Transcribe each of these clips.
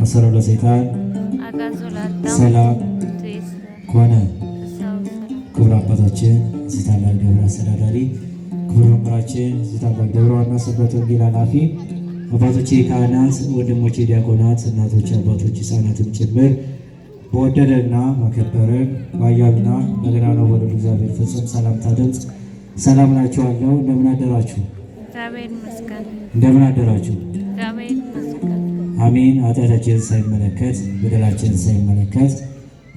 አሰሮ ለሰይጣን ሰላም ኮነ። ክቡር አባታችን እዚህ ታላቅ ደብር አስተዳዳሪ፣ ክቡር መምህራችን እዚህ ታላቅ ደብር ዋና ስብከተ ወንጌል ኃላፊ፣ አባቶቼ ካህናት፣ ወንድሞቼ ዲያቆናት፣ እናቶች፣ አባቶች፣ ሕፃናትም ጭምር በወደደና ባከበረን ባያሉና በገና ነው ወደ እግዚአብሔር ፍጹም ሰላምታ ድምፅ ሰላም ናችኋለሁ። እንደምን አደራችሁ? እንደምን አደራችሁ? አሜን። ኃጢአታችንን ሳይመለከት በደላችንን ሳይመለከት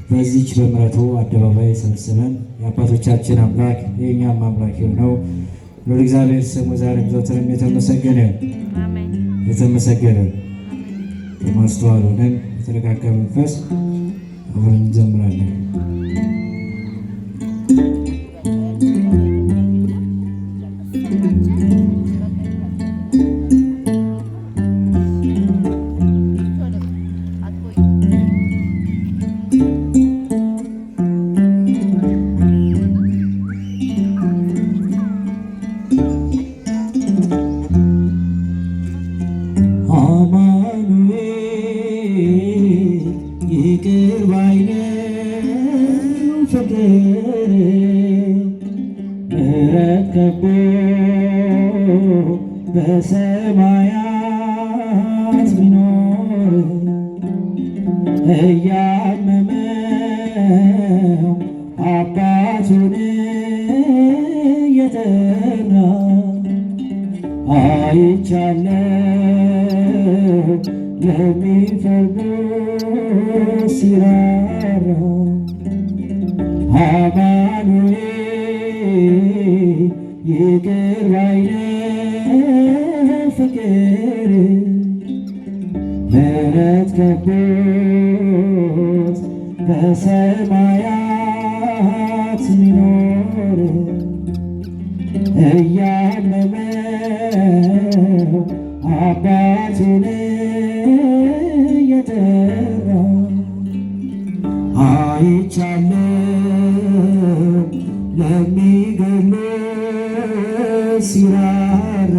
በዚች በምሕረቱ አደባባይ ሰብስበን የአባቶቻችን አምላክ የእኛም አምላክ የሆነው ሉል እግዚአብሔር ስሙ ዛሬም ዘወትርም የተመሰገነ የተመሰገነ በማስተዋል ሆነን የተረጋጋ መንፈስ አብረን እንዘምራለን። ይቅር ባይ ነው ፍቅር ምሕረት ከቦ በሰማያት ቢኖር እያመመው አባቱን እየጠራ አይቻለው ለሚፈርዱ ሲራራ አማኑኤል ይቅር ባይ ነው ፍቅር ምሕረት ከቦት በሰማያት ሚኖር እያመመው አባቱን እየጠራ አይቻለው ለሚገሉ ሲራራ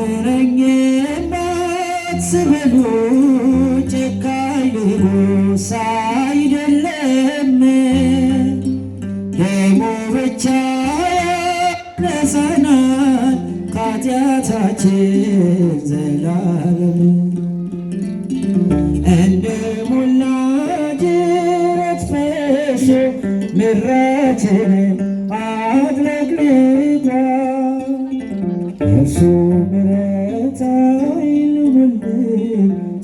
አይምረኝም አትበሉ ጨካኝ ንጉሥ አይደለም ደሙ ብቻ ያነጻናል ከኃጢአታችን ዘላለም እንደ ሞላ ጅረት ፈሶ ምሕረትን አጥለቅልቋል የእርሱ ምሕረት አይልምልም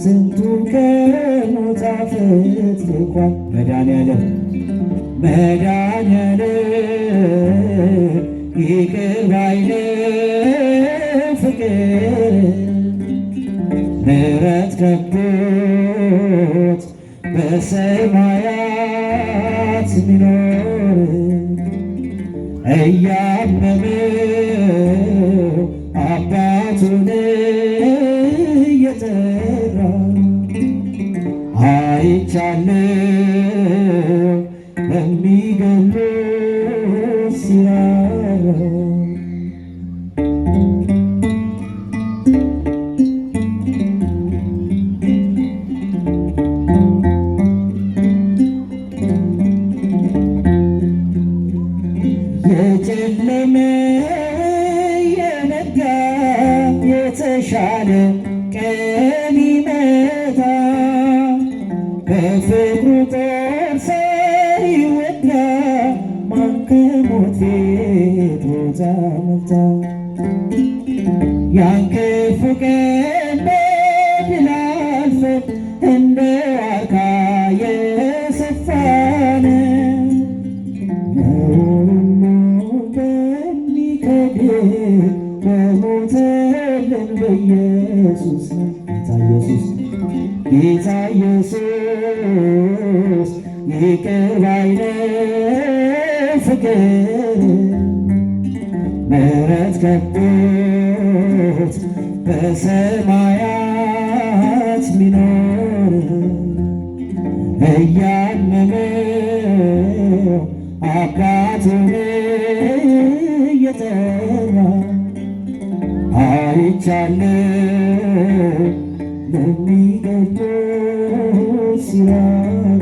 ስንቱ ከሞት አፈትልቋል። መድኃኒዓለም ይቅር ባይ ነው ፍቅር ምሕረት ከቦት በሰማያት ሚኖር እያመመው አባቱን እየጠራ አይቻለው ለሚገሉ ሲራራ የጨለመ የነጋ የተሻለ ቀን ይመጣ በፍቅሩ ጦር ሳይወጋ ማን ከሞት ፊት ሮጣ መታ ያን ክፉ ቀን በድል አልፈን እንደ ዋርካ የሰፋን በሞተልን በኢየሱስ ጌታ ኢየሱስ ይቅር ባይ ነው ፍቅር ምሕረት ከቦት በሰማያት ሚኖር እያመመው አባቱን እየጠራ አይቻለሁ ለሚገድል ሲራራ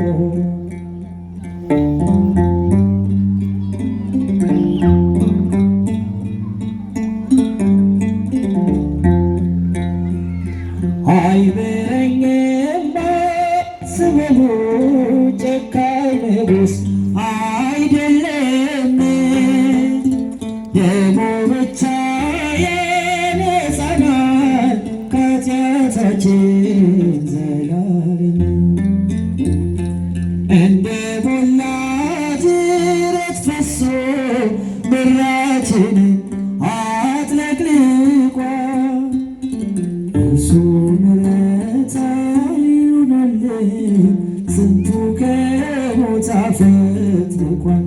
አይምረኝም ስሙ ጨካኝ ንጉሥ አይደለም ደሙ ብቻ ያነጻናል ከኃጢአታችን ዘላለም እንደ ሞላ ጅረት ፈሶ ምድራችንን አጥለቅልቋል እርሱ ምሕረት አይሆንልን ስንቱ ከሞት አፈትልቋል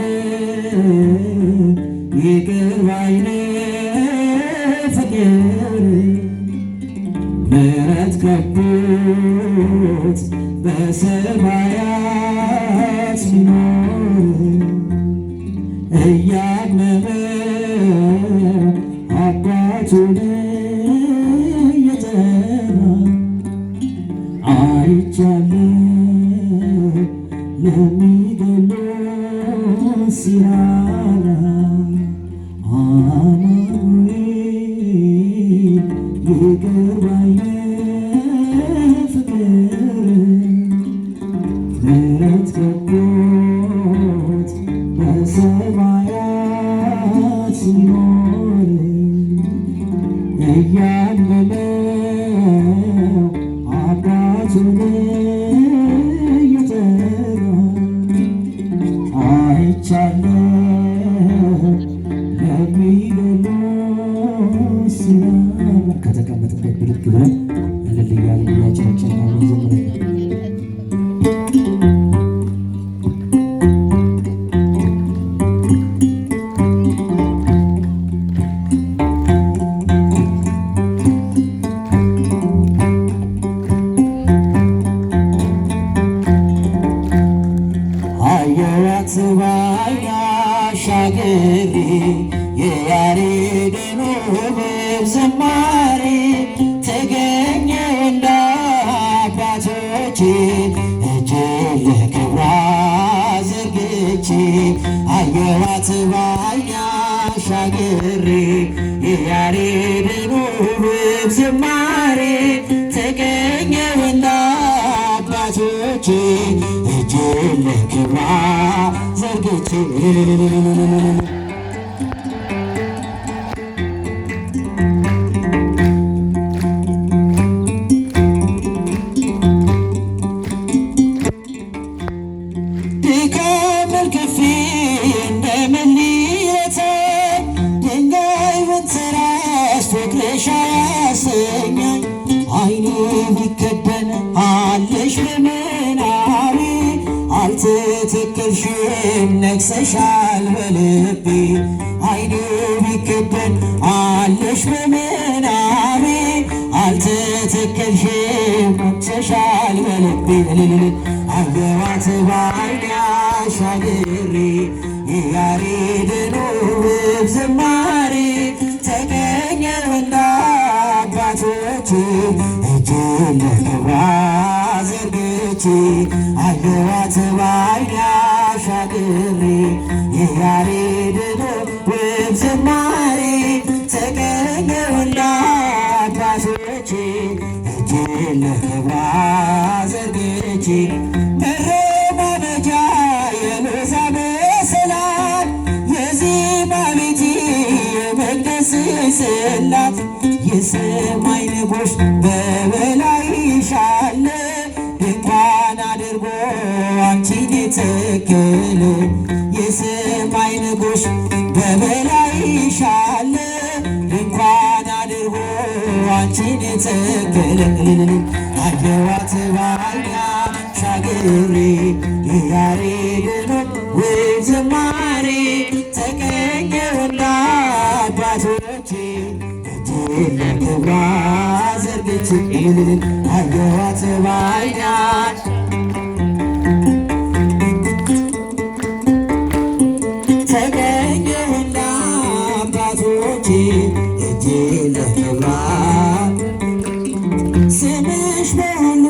መድኃኒዓለም ይቅር ባይ ነው ፍቅር ምሕረት ከቦት በሰማያት ሲኖር እያመመው አባቱን እየጠራ አይቻለሁ ለሚገድል ሲራራ አማኑኤል ይቅር ባይ ነው ፍቅር ምሕረት ከቦት በሰማያት ሲኖር እያመመው አባቱን እየጠራ አይቻለሁ ለሚገድል ሲራራ ከተቀመጥበት ብድግ ብለን እልል እያልን እያጨበጨብን እንዘምራለን። አየኋት በዓይኔ አሻግሬ የያሬድን ውብ ዝማሬ ተገኘሁ እንደ አባቶቼ እጄን ለክብሯ ዘርግቼ አየኋት በዓይኔ አሻግሬ የያሬድን ውብ ዝማሬ ተገኘሁ እንደ አባቶቼ እጄን ለክብሯ ዘርግቼ ድካምን ከፌ እንደምን ልየተ ድንጋይ ብትራስ ፍቅርሽ ያሰኛኝ አይኔ ቢከደን አለሽ በምናቤ አልተተከልሽም ነግሰሻል በልቤ አይኔ ቢከደን አለሽ በምናቤ አልተተከልሽም ነግሰሻል በልቤ አየኋት በዓይኔ አሻግሬ የያሬድን ውብ ዝማሬ ተገኘሁ እንደ አባቶቼ እጄን ለክብሯ ዘርግቼ አየኋት በዓይኔ አሻግሬ የያሬድን ውብ ዝማሬ ተገኘሁ እንደ አባቶቼ እጄን ለክብሯ ዘርግቼ መረማመጃ የሎዛ መሰላል የዜማ ቤቴ የመቅደስ ጽላት የሰማይ ንጉሥ በበላይሽ አለ ድንኳን አድርጎ አንቺን የተከለ የሰማይ ንጉሥ በበላይሽ አለ ድንኳን አድርጎ አንቺን የተከለ አየኋት በዓይኔ አሻግሬ የያሬድን ውብ ዝማሬ ተገኘሁ እንደ አባቶቼ እጄን ለክብሯ ዘርግቼ ዘርግቼ አየኋት በዓይኔ ተገኘሁና አባቶቼ እጄ ለክብራ ስምሽ በሁሉ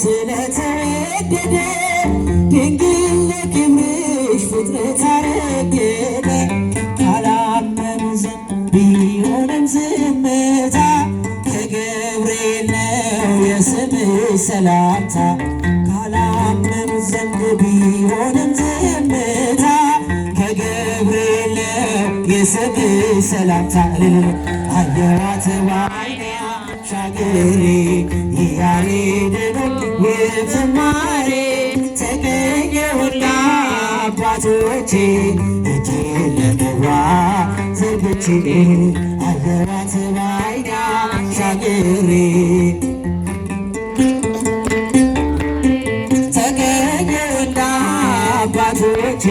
ስለተወደደ ድንግል ለክብርሽ ፍጥረት አረገደ ካላመኑ ዝም ቢሆንም ዝምታ ከገብርኤል ነው የስምሽ ሰላምታ ካላመኑ ዝም ቢሆንም ዝምታ ከገብርኤል ነው የስምሽ ሰላምታ አየኋት በዓይኔ አሻግሬ የያሬድን ውብ ዝማሬ ተገኘሁና አባቶቼ እጄን ለክብሯ ዘርግቼ አየኋት በዓይኔ አሻግሬ ተገኘሁና አባቶቼ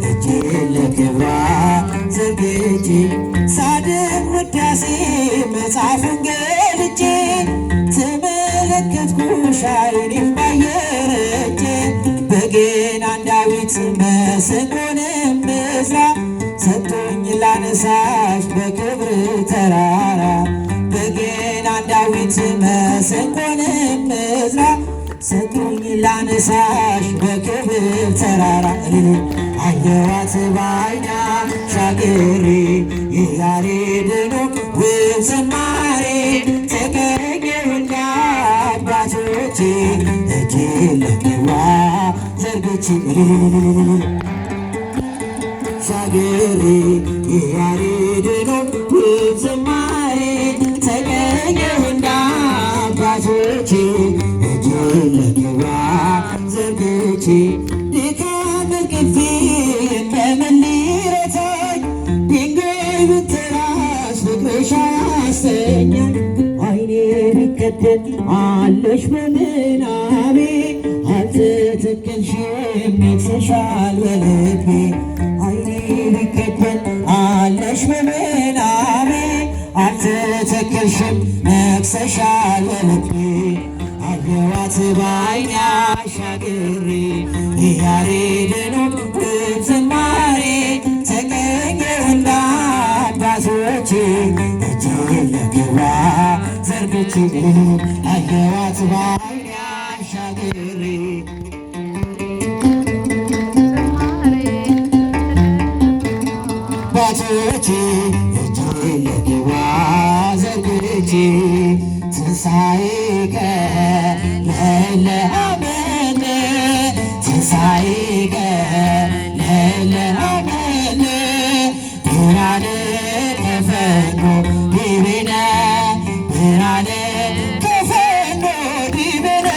እጄን ለክብሯ ዘርግቼ ሳድር ውዳሴ መጽሐፉን ገልጬ ተመለከትኩሽ ዓይኔም ባየረቼ በገናን ዳዊት መሰንቆንም ዕዝራ ሰጥቶኝ ላነሳሽ በክብር ተራራ በገናን ዳዊት መሰንቆንም ዕዝራ ሰጥቶኝ ላነሳሽ በክብር ተራራ አየኋት በዓይኔ አሻግሬ የያሬድን ውብ ዝማሬ ተገኘሁና አባቶቼ እጄን ለክብሯ ዘርግቼ አሻግሬ የያሬድን ውብ ዝማሬ ተገኘሁና አባቶቼ እጄን ለክብሯ ዘርግቼ ድካም እንቅልፌ እንደምን ሊረሳኝ ድንጋይ ብትራስ ፍቅርሽ አያስተኛኝ ዓይኔ ቢከደን አለሽ በምናቤ አልተተከልሽም ነግሰሻል በልቤ ዓይኔ ቢከደን አለሽ በምናቤ አልተተከልሽም ነግሰሻል በልቤ አየኋት በዓይኔ አሻግሬ የያሬድን ውብ ዝማሬ ተገኘሁና አባቶቼ እጄን ለክብሯ ዘርግቼ አየኋት በዓይኔ አሻግሬ አባቶቼ እጄን ለክብሯ ዘርግቼ ትንሣኤከ ለእለ አመነ ትንሣኤከ ለእለ አመነ ብርሃነ ከፈኖ ዲቤነ ብርሃነ ከፈኖ ዲቤነ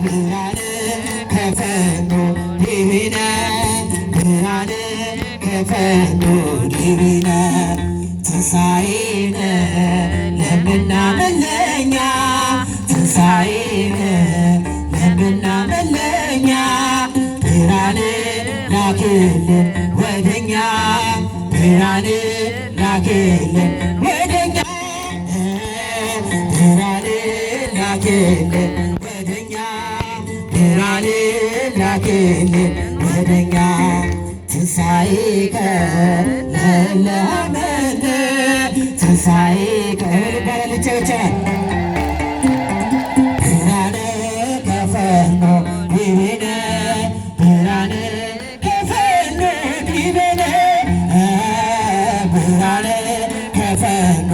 ብርሃነ ከፈኖ ዲቤነ ብርሃነ ከፈኖ ዲቤነ ትንሣኤነ ለምናምን ለእኛ ትንሣኤነ ለምናምን ለእኛ ብርሃን ላክልን ወደኛ ብርሃን ላክልን ወደኛ ብርሃን ላክልን ወደኛ ብርሃን ላክልን ወደኛ ትንሣኤከ ለእለ አመነ ትንሣኤከ ባለልጆች ብርሃነ ከፈኖ ዲቤነ ብርሃነ ከፈኖ ዲቤነ ብርሃነ ከፈኖ